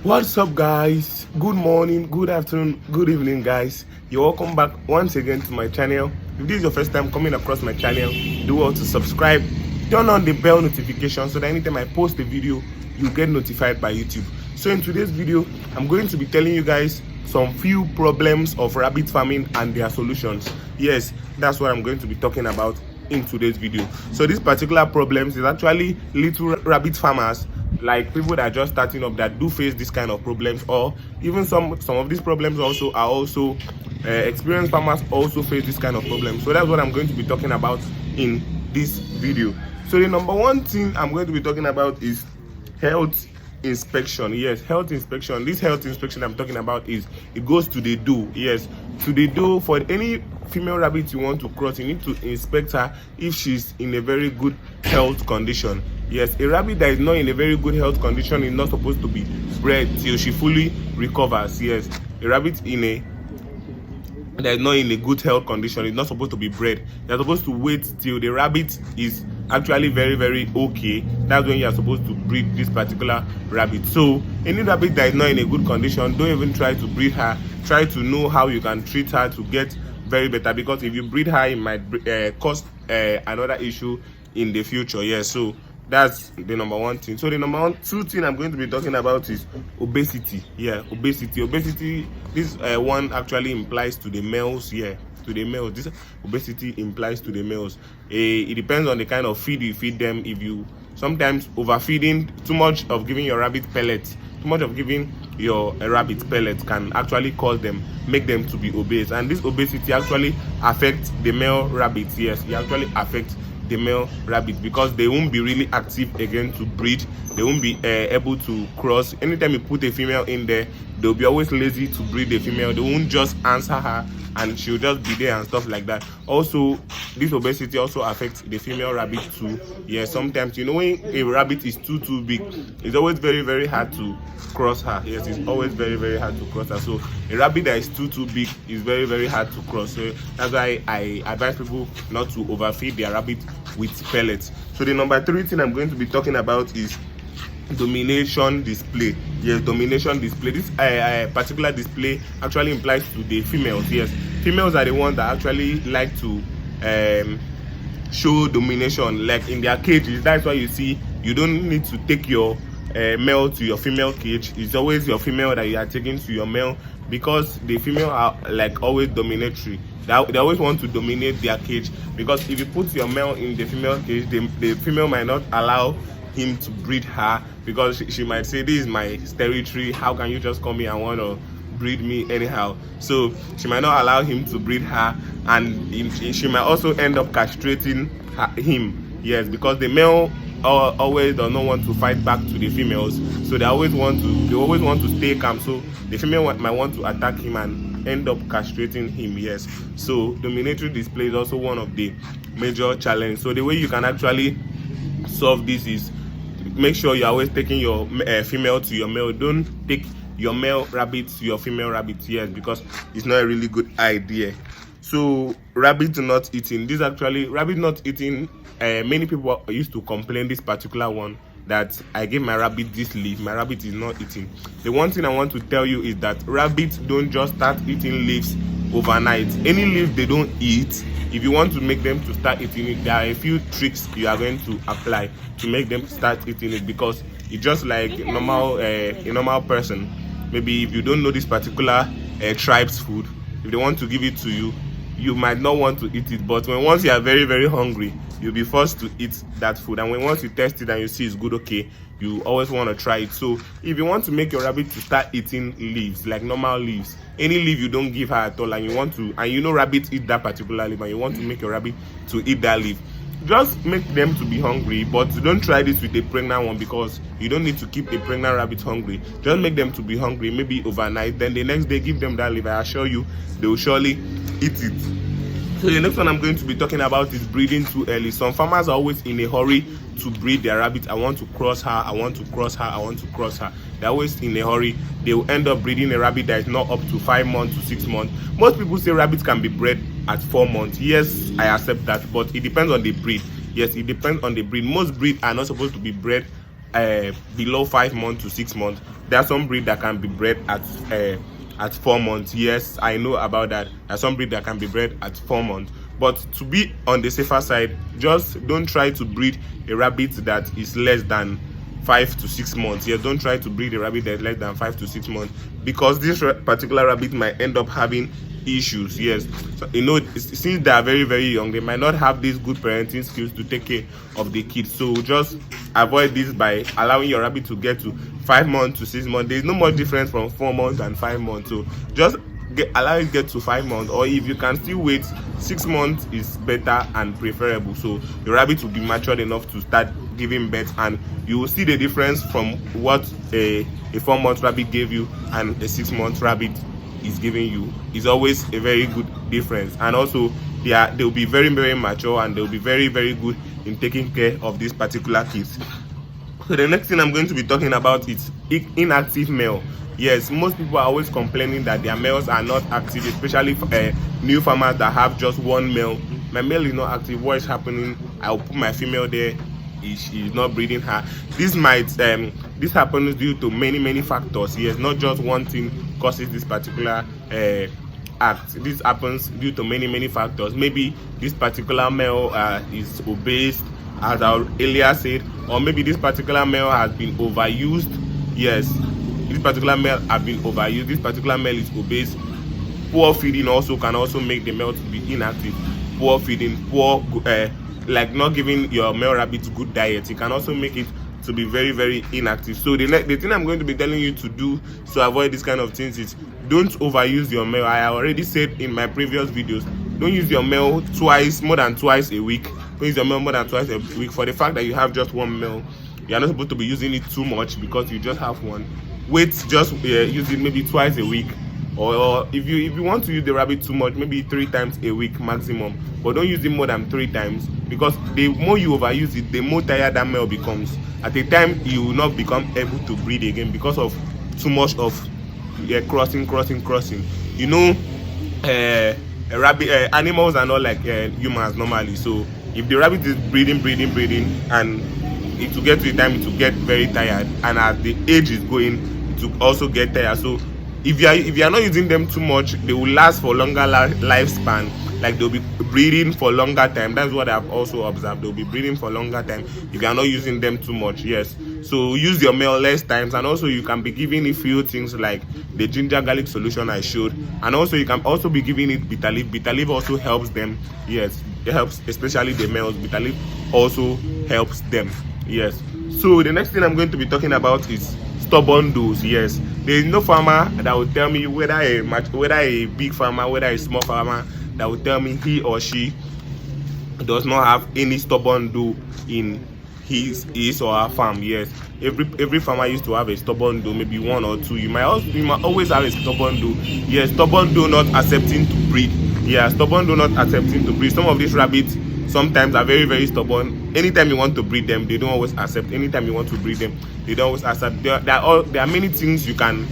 What's up, guys? Good morning, good afternoon, good evening, guys. You're welcome back once again to my channel. If this is your first time coming across my channel, do well to subscribe, turn on the bell notification so that anytime I post a video, you get notified by YouTube. So in today's video, I'm going to be telling you guys some few problems of rabbit farming and their solutions. Yes, that's what I'm going to be talking about in today's video. So these particular problems is actually little rabbit farmers, like people that are just starting up, that do face this kind of problems, or even some of these problems also are also experienced farmers also face this kind of problems. So that's what I'm going to be talking about in this video. So the number one thing I'm going to be talking about is health inspection. Yes, health inspection. This health inspection I'm talking about is, it goes to the door. Yes, to the door. For any female rabbit you want to cross, you need to inspect her if she's in a very good health condition. Yes, a rabbit that is not in a very good health condition is not supposed to be bred till she fully recovers. Yes, a rabbit that is not in a good health condition is not supposed to be bred. You're supposed to wait till the rabbit is actually very okay. That's when you're supposed to breed this particular rabbit. So any rabbit that is not in a good condition, don't even try to breed her. Try to know how you can treat her to get very better, because if you breed her, it might cause another issue in the future. Yes, so that's the number one thing. So the number two thing I'm going to be talking about is obesity. Yeah, obesity. This one actually implies to the males. Yeah, to the males. This obesity implies to the males. It depends on the kind of feed you feed them. If you sometimes overfeeding, too much of giving your rabbit pellets, too much of giving your rabbit pellets can actually cause them, make them to be obese. And this obesity actually affects the male rabbits. Yes, it actually affects the male rabbit, because they won't be really active again to breed. They won't be able to cross. Anytime you put a female in there, they'll be always lazy to breed the female. They won't just answer her and she'll just be there and stuff like that. Also, this obesity also affects the female rabbit too. Yeah, sometimes, you know, when a rabbit is too big, it's always very hard to cross her. Yes, it's always very hard to cross her. So a rabbit that is too big is very hard to cross. So that's why I advise people not to overfeed their rabbit with pellets. So the number three thing I'm going to be talking about is domination display. Yes, domination display. This particular display actually implies to the females. Yes, females are the ones that actually like to show domination, like in their cages. That's why you see, you don't need to take your male to your female cage. It's always your female that you are taking to your male, because the female are like always dominatory. They always want to dominate their cage, because if you put your male in the female cage, the female might not allow him to breed her, because she might say, this is my territory, how can you just come here and want to breed me anyhow? So she might not allow him to breed her, and she might also end up castrating him. Yes, because the male always does not want to fight back to the females, so they always want to stay calm. So the female might want to attack him and end up castrating him. Yes, so dominatory display is also one of the major challenges. So the way you can actually solve this is, make sure you're always taking your female to your male. Don't take your male rabbit to your female rabbit. Yes, because it's not a really good idea. So rabbit not eating. This actually, rabbit not eating, many people used to complain this particular one, that I gave my rabbit this leaf, my rabbit is not eating. The one thing I want to tell you is that rabbits don't just start eating leaves overnight. Any leaf they don't eat, if you want to make them to start eating it, there are a few tricks you are going to apply to make them start eating it. Because it's just like a normal person. Maybe if you don't know this particular tribe's food, if they want to give it to you, you might not want to eat it, but once you are very hungry, you'll be forced to eat that food. And once you test it and you see it's good, okay, you always want to try it. So if you want to make your rabbit to start eating leaves, like normal leaves, any leaf you don't give her at all, and you want to, and you know rabbits eat that particular leaf, and you want to make your rabbit to eat that leaf, just make them to be hungry. But don't try this with a pregnant one, because you don't need to keep a pregnant rabbit hungry. Just make them to be hungry, maybe overnight, then the next day give them that leaf. I assure you they will surely eat it. So the next one I'm going to be talking about is breeding too early. Some farmers are always in a hurry to breed their rabbit. I want to cross her, I want to cross her, I want to cross her. They're always in a hurry. They will end up breeding a rabbit that is not up to 5 months to 6 months. Most people say rabbits can be bred at 4 months. Yes, I accept that, but it depends on the breed. Yes, it depends on the breed. Most breeds are not supposed to be bred below 5 months to 6 months. There are some breed that can be bred at 4 months. Yes, I know about that. There are some breed that can be bred at 4 months. But to be on the safer side, just don't try to breed a rabbit that is less than 5 to 6 months. Yes, don't try to breed a rabbit that is less than 5 to 6 months, because this particular rabbit might end up having issues. Yes, so, since they are very, very young, they might not have these good parenting skills to take care of the kids. So just avoid this by allowing your rabbit to get to 5 months to 6 months. There's no much difference from 4 months and 5 months. So just allow it get to 5 months, or if you can still wait, 6 months is better and preferable. So your rabbit will be matured enough to start giving birth, and you will see the difference from what a 4-month rabbit gave you and a 6-month rabbit is giving you. Is always a very good difference. And also they'll be very, very mature, and they'll be very, very good in taking care of these particular kids. So the next thing I'm going to be talking about is inactive male. Yes, most people are always complaining that their males are not active, especially new farmers that have just one male. My male is not active. What is happening? I'll put my female there. She's not breeding her. This happens due to many factors. Yes, not just one thing causes this particular act. This happens due to many factors. Maybe this particular male is obese, as I earlier said, or maybe this particular male has been overused. Yes, this particular male has been overused. This particular male is obese. Poor feeding also can also make the male to be inactive. Poor feeding, like not giving your male rabbits good diet, it can also make it to be very, very inactive. So the thing I'm going to be telling you to do to avoid this kind of things is don't overuse your male. I already said in my previous videos, don't use your male more than twice a week. Don't use your male more than twice a week. For the fact that you have just one male, you are not supposed to be using it too much because you just have one. Wait, just use it maybe twice a week, or if you want to use the rabbit too much, maybe 3 times a week maximum. But don't use it more than 3 times, because the more you overuse it, the more tired that male becomes. At a time, you will not become able to breed again because of too much of crossing. You know, rabbit animals are not like humans normally. So if the rabbit is breeding, and it will get to the time it will get very tired, and as the age is going, it will also get tired. So if you are not using them too much, they will last for longer lifespan. Like they'll be breeding for longer time. That's what I've also observed. They'll be breeding for longer time if you are not using them too much. Yes, so use your male less times, and also you can be giving a few things like the ginger garlic solution I showed, and also you can also be giving it bitter leaf. Bitter leaf also helps them. Yes, it helps especially the males. Bitter leaf also helps them. Yes, so the next thing I'm going to be talking about is stubborn does. Yes, there is no farmer that will tell me, whether a big farmer, whether a small farmer, that will tell me he or she does not have any stubborn doe in his or her farm. Yes, every farmer used to have a stubborn doe, maybe 1 or 2. You might always have a stubborn doe. Yes, stubborn doe not accepting to breed. Yeah, stubborn doe not accepting to breed. Some of these rabbits sometimes are very, very stubborn. Anytime you want to breed them, they don't always accept. Anytime you want to breed them, they don't always accept. There are many things you can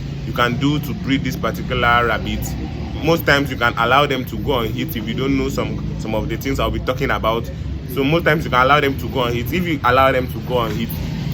do to breed this particular rabbit. Most times you can allow them to go on heat. If you don't know some of the things I'll be talking about, so most times you can allow them to go on heat. If you allow them to go on heat,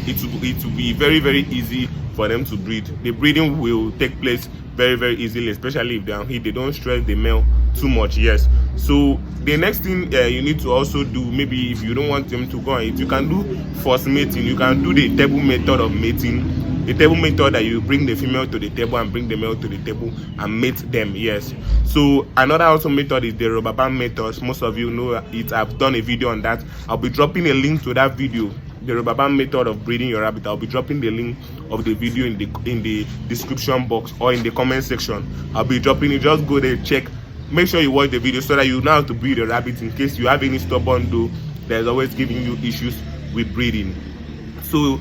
it will be very, very easy for them to breed. The breeding will take place very, very easily, especially if they're on heat. They don't stress the male too much. Yes, so the next thing you need to also do, maybe if you don't want them to go on heat, you can do force mating. You can do the table method of mating. The table method, that you bring the female to the table and bring the male to the table and mate them. Yes, so another also method is the rubber band method. Most of you know it. I've done a video on that. I'll be dropping a link to that video, the rubber band method of breeding your rabbit. I'll be dropping the link of the video in the description box or in the comment section. I'll be dropping it. Just go there, check, make sure you watch the video so that you know how to breed a rabbit in case you have any stubborn doe that is always giving you issues with breeding. So,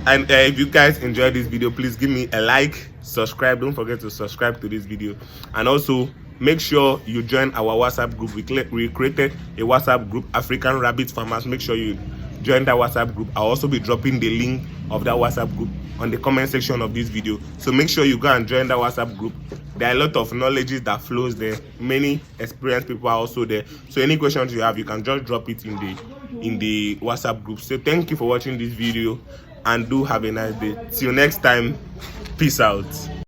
and if you guys enjoyed this video, please give me a like, subscribe. Don't forget to subscribe to this video, and also make sure you join our WhatsApp group. We created a WhatsApp group, African Rabbit Farmers. Make sure you join that WhatsApp group. I'll also be dropping the link of that WhatsApp group on the comment section of this video, so make sure you go and join that WhatsApp group. There are a lot of knowledge that flows there. Many experienced people are also there, so any questions you have, you can just drop it in the WhatsApp group. So thank you for watching this video. and do have a nice day. Till next time, peace out.